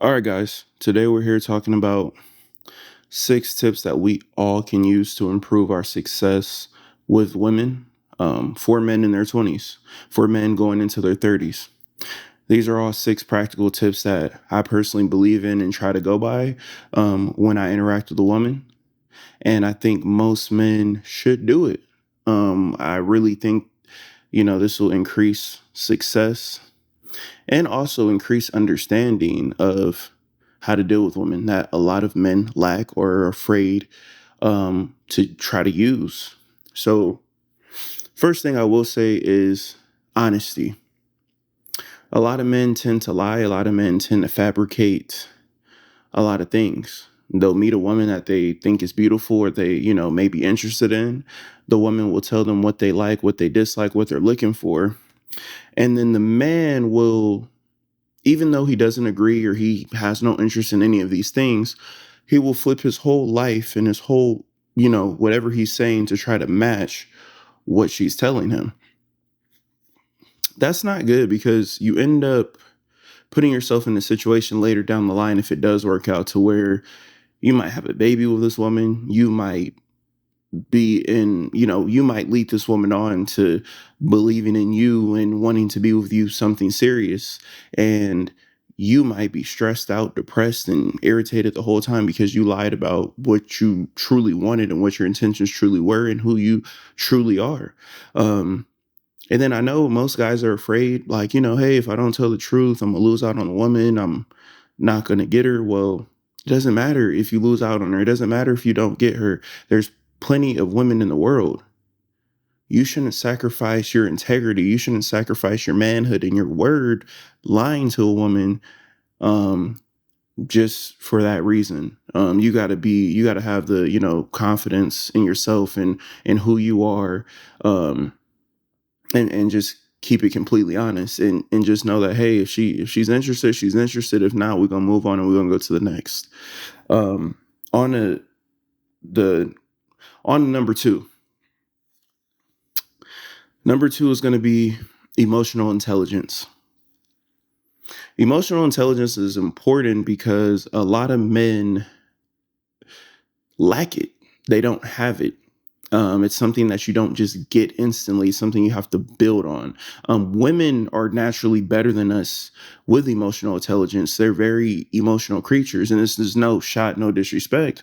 All right, guys. Today we're here talking about 6 tips that we all can use to improve our success with women, for men in their 20s, for men going into their 30s. These are all 6 practical tips that I personally believe in and try to go by when I interact with a woman. And I think most men should do it. I really think, this will increase success and also increase understanding of how to deal with women that a lot of men lack or are afraid to try to use. So, first thing I will say is honesty. A lot of men tend to lie, a lot of men tend to fabricate a lot of things. They'll meet a woman that they think is beautiful or they, may be interested in. The woman will tell them what they like, what they dislike, what they're looking for. And then the man will, even though he doesn't agree or he has no interest in any of these things, he will flip his whole life and his whole, whatever he's saying to try to match what she's telling him. That's not good because you end up putting yourself in a situation later down the line, if it does work out, to where you might have a baby with this woman. You might you might lead this woman on to believing in you and wanting to be with you something serious. And you might be stressed out, depressed, and irritated the whole time because you lied about what you truly wanted and what your intentions truly were and who you truly are. And then I know most guys are afraid, like, hey, if I don't tell the truth, I'm going to lose out on a woman. I'm not going to get her. Well, it doesn't matter if you lose out on her. It doesn't matter if you don't get her. There's plenty of women in the world. You shouldn't sacrifice your integrity. You shouldn't sacrifice your manhood and your word lying to a woman just for that reason. You gotta have the, confidence in yourself and who you are. And just keep it completely honest and just know that, hey, if she's interested, she's interested. If not, we're gonna move on and we're gonna go to the next. On the on number two. Number two is gonna be emotional intelligence. Emotional intelligence is important because a lot of men lack it. They don't have it. It's something that you don't just get instantly, something you have to build on. Women are naturally better than us with emotional intelligence. They're very emotional creatures, and this is no shot, no disrespect.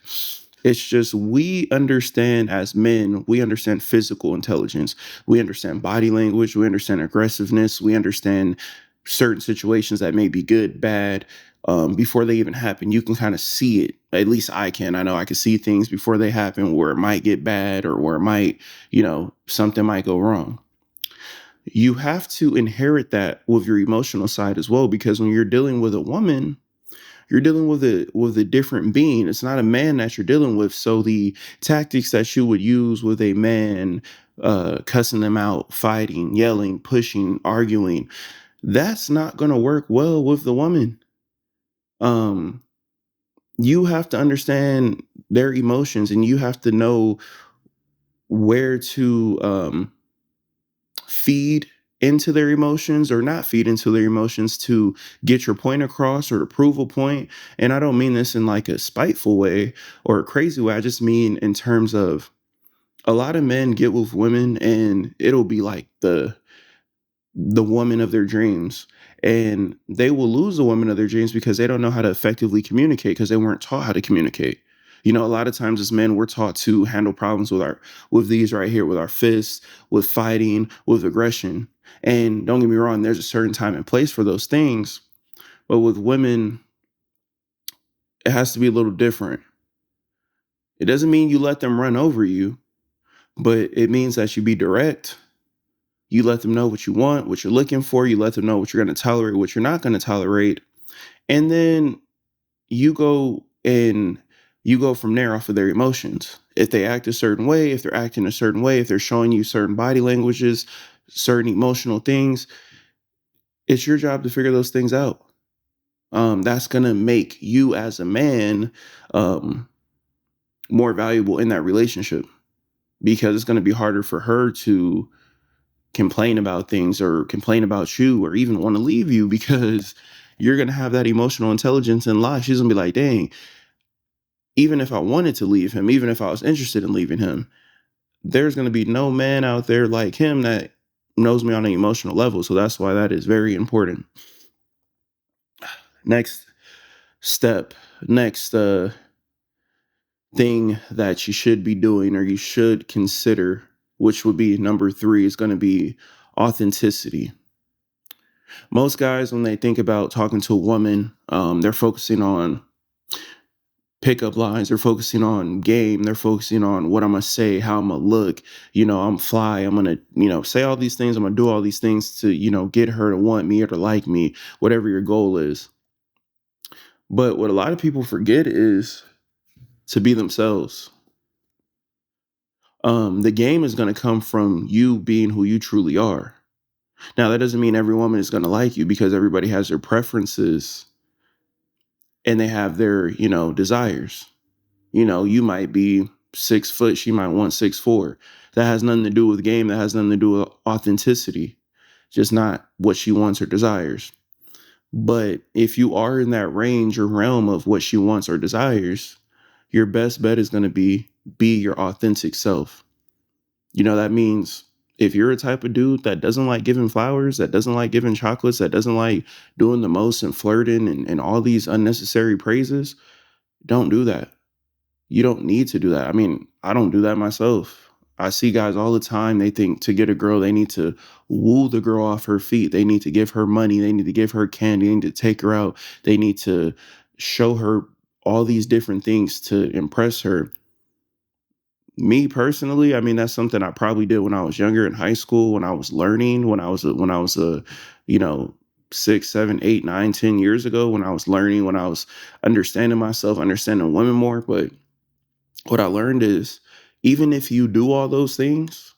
It's just we understand as men, we understand physical intelligence. We understand body language. We understand aggressiveness. We understand certain situations that may be good, bad, before they even happen. You can kind of see it. At least I can. I know I can see things before they happen where it might get bad or where it might, something might go wrong. You have to inherit that with your emotional side as well, because when you're dealing with a woman, you're dealing with a different being. It's not a man that you're dealing with. So the tactics that you would use with a man, cussing them out, fighting, yelling, pushing, arguing, that's not going to work well with the woman. You have to understand their emotions and you have to know where to feed into their emotions or not feed into their emotions to get your point across or to prove a point. And I don't mean this in like a spiteful way or a crazy way. I just mean in terms of a lot of men get with women and it'll be like the woman of their dreams, and they will lose the woman of their dreams because they don't know how to effectively communicate because they weren't taught how to communicate. A lot of times as men, we're taught to handle problems with these right here, with our fists, with fighting, with aggression. And don't get me wrong, there's a certain time and place for those things. But with women, it has to be a little different. It doesn't mean you let them run over you, but it means that you be direct. You let them know what you want, what you're looking for. You let them know what you're going to tolerate, what you're not going to tolerate. And then you go from there off of their emotions. If they act a certain way, if they're acting a certain way, if they're showing you certain body languages, certain emotional things, it's your job to figure those things out. That's going to make you as a man more valuable in that relationship, because it's going to be harder for her to complain about things or complain about you or even want to leave you because you're going to have that emotional intelligence in life. She's going to be like, dang, even if I wanted to leave him, even if I was interested in leaving him, there's going to be no man out there like him that knows me on an emotional level. So that's why that is very important. Next step, next thing that you should be doing or you should consider, which would be number 3, is going to be authenticity. Most guys, when they think about talking to a woman, they're focusing on pickup lines. They're focusing on game. They're focusing on what I'm going to say, how I'm going to look. I'm fly. I'm going to, say all these things. I'm going to do all these things to, get her to want me or to like me, whatever your goal is. But what a lot of people forget is to be themselves. The game is going to come from you being who you truly are. Now, that doesn't mean every woman is going to like you, because everybody has their preferences and they have their, desires. You might be 6 foot, she might want 6'4". That has nothing to do with game. That has nothing to do with authenticity, just not what she wants or desires. But if you are in that range or realm of what she wants or desires, your best bet is going to be your authentic self. That means if you're a type of dude that doesn't like giving flowers, that doesn't like giving chocolates, that doesn't like doing the most and flirting and all these unnecessary praises, don't do that. You don't need to do that. I mean, I don't do that myself. I see guys all the time. They think to get a girl, they need to woo the girl off her feet. They need to give her money. They need to give her candy. They need to take her out. They need to show her all these different things to impress her. Me personally, I mean, that's something I probably did when I was younger in high school, when I was learning, when I was 6, 7, 8, 9, 10 years ago, when I was learning, when I was understanding myself, understanding women more. But what I learned is, even if you do all those things,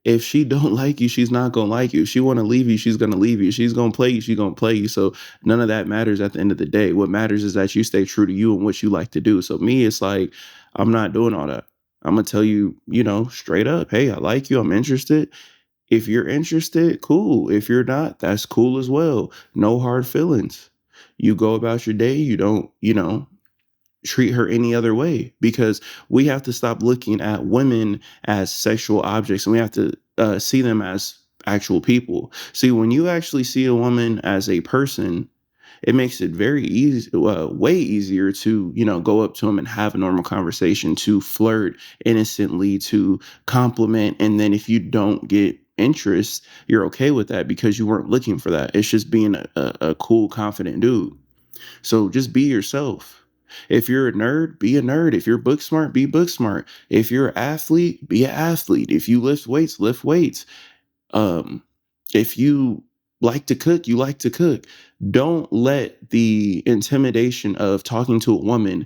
if she don't like you, she's not gonna like you. If she want to leave you, she's gonna leave you. She's gonna play you, she's gonna play you. So none of that matters at the end of the day. What matters is that you stay true to you and what you like to do. So me, it's like, I'm not doing all that. I'm gonna tell you, straight up, hey, I like you, I'm interested. If you're interested, cool. If you're not, that's cool as well. No hard feelings. You go about your day. You don't, treat her any other way, because we have to stop looking at women as sexual objects, and we have to see them as actual people. See, when you actually see a woman as a person, it makes it very easy, way easier to, go up to them and have a normal conversation, to flirt innocently, to compliment. And then if you don't get interest, you're okay with that because you weren't looking for that. It's just being a cool, confident dude. So just be yourself. If you're a nerd, be a nerd. If you're book smart, be book smart. If you're an athlete, be an athlete. If you lift weights, lift weights. Um, if you like to cook, you like to cook. Don't let the intimidation of talking to a woman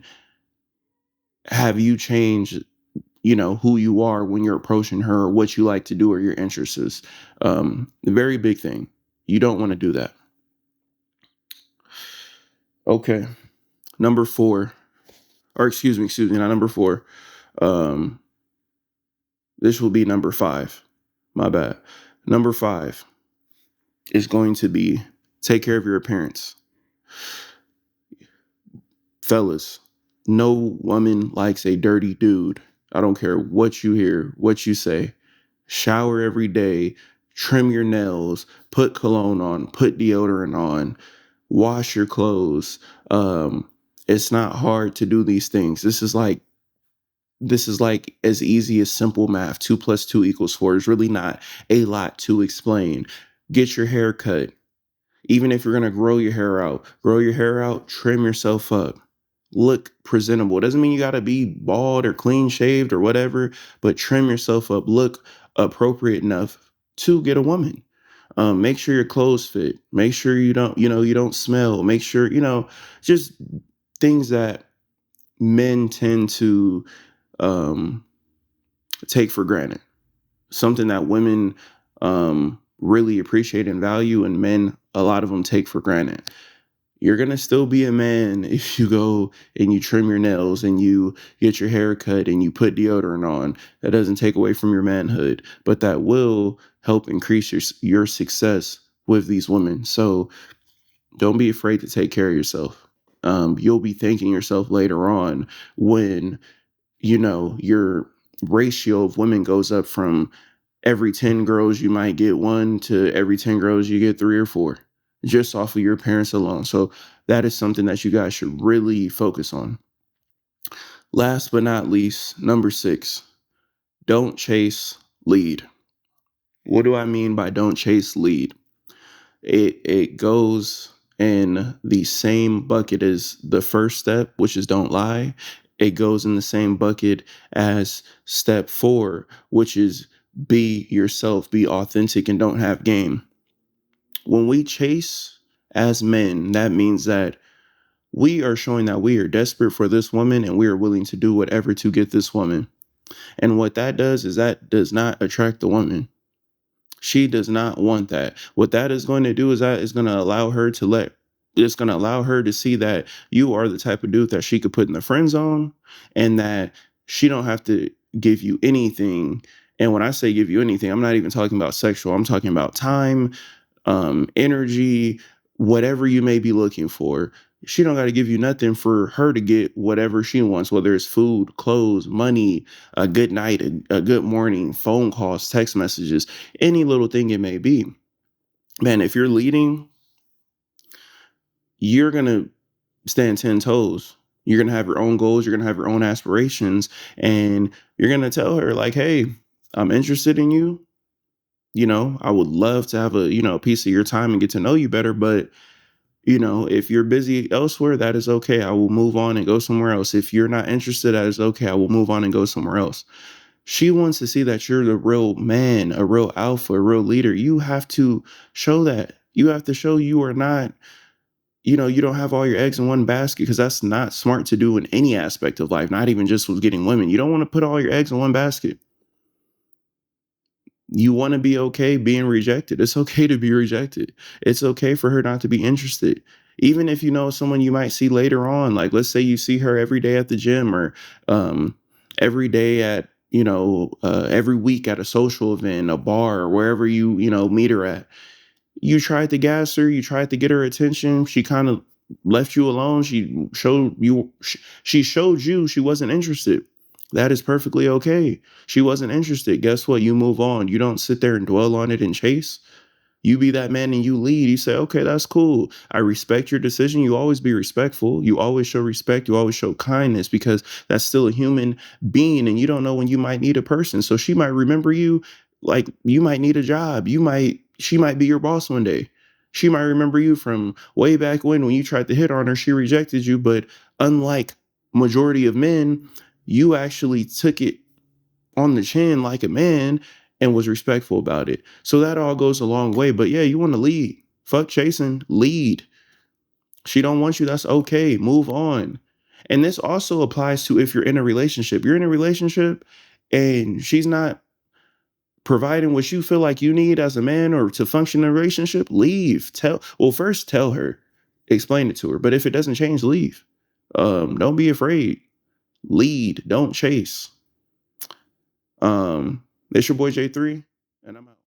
have you change, who you are when you're approaching her, or what you like to do, or your interests is. A very big thing. You don't want to do that. Okay. Number 4, or excuse me, not number 4. Um, this will be number 5. My bad. Number 5 is going to be take care of your appearance. Fellas, no woman likes a dirty dude. I don't care what you hear, what you say. Shower every day, trim your nails, put cologne on, put deodorant on, wash your clothes. It's not hard to do these things. This is like as easy as simple math. 2 + 2 = 4. It's really not a lot to explain. Get your hair cut. Even if you're going to grow your hair out, trim yourself up. Look presentable. It doesn't mean you got to be bald or clean shaved or whatever, but trim yourself up. Look appropriate enough to get a woman. Make sure your clothes fit. Make sure you don't smell. Make sure, just things that men tend to um, take for granted. Something that women really appreciate and value, and men, a lot of them take for granted. You're going to still be a man if you go and you trim your nails and you get your hair cut and you put deodorant on. That doesn't take away from your manhood, but that will help increase your success with these women. So Don't be afraid to take care of yourself. You'll be thanking yourself later on when, your ratio of women goes up from every 10 girls you might get one to every 10 girls you get three or four, just off of your parents alone. So that is something that you guys should really focus on. Last but not least, number 6, don't chase, lead. What do I mean by don't chase, lead? It goes in the same bucket as the first step, which is don't lie. It goes in the same bucket as step 4, which is be yourself, be authentic, and don't have game. When we chase as men, that means that we are showing that we are desperate for this woman and we are willing to do whatever to get this woman. And what that does is that does not attract the woman. She does not want that. What that is going to do is that is going to allow her to it's going to allow her to see that you are the type of dude that she could put in the friend zone, and that she don't have to give you anything. And when I say give you anything, I'm not even talking about sexual. I'm talking about time, energy, whatever you may be looking for. She don't got to give you nothing for her to get whatever she wants, whether it's food, clothes, money, a good night, a good morning, phone calls, text messages, any little thing it may be. Man, if you're leading, you're going to stand 10 toes. You're going to have your own goals. You're going to have your own aspirations. And you're going to tell her, like, hey, I'm interested in you. I would love to have a piece of your time and get to know you better. But if you're busy elsewhere, that is okay. I will move on and go somewhere else. If you're not interested, that is okay. I will move on and go somewhere else. She wants to see that you're the real man, a real alpha, a real leader. You have to show that. You have to show you are not, you don't have all your eggs in one basket, because that's not smart to do in any aspect of life, not even just with getting women. You don't want to put all your eggs in one basket. You want to be okay being rejected. It's okay to be rejected. It's okay for her not to be interested. Even if you know someone you might see later on, like let's say you see her every day at the gym, or every day at, every week at a social event, a bar, or wherever you meet her at. You tried to gas her, you tried to get her attention. She kind of left you alone. She showed you she wasn't interested. That is perfectly okay. She wasn't interested. Guess what? You move on. You don't sit there and dwell on it and chase. You be that man and you lead. You say, okay, that's cool. I respect your decision. You always be respectful. You always show respect. You always show kindness, because that's still a human being, and you don't know when you might need a person. So she might remember you, like you might need a job. She might be your boss one day. She might remember you from way back when you tried to hit on her, she rejected you. But unlike majority of men, you actually took it on the chin like a man and was respectful about it. So that all goes a long way. But yeah, you want to lead. Fuck chasing, lead. She don't want you, that's okay. Move on. And this also applies to if you're in a relationship. You're in a relationship and she's not providing what you feel like you need as a man or to function in a relationship, leave. First tell her, explain it to her. But if it doesn't change, leave. Don't be afraid. Lead, don't chase. It's your boy J3, and I'm out.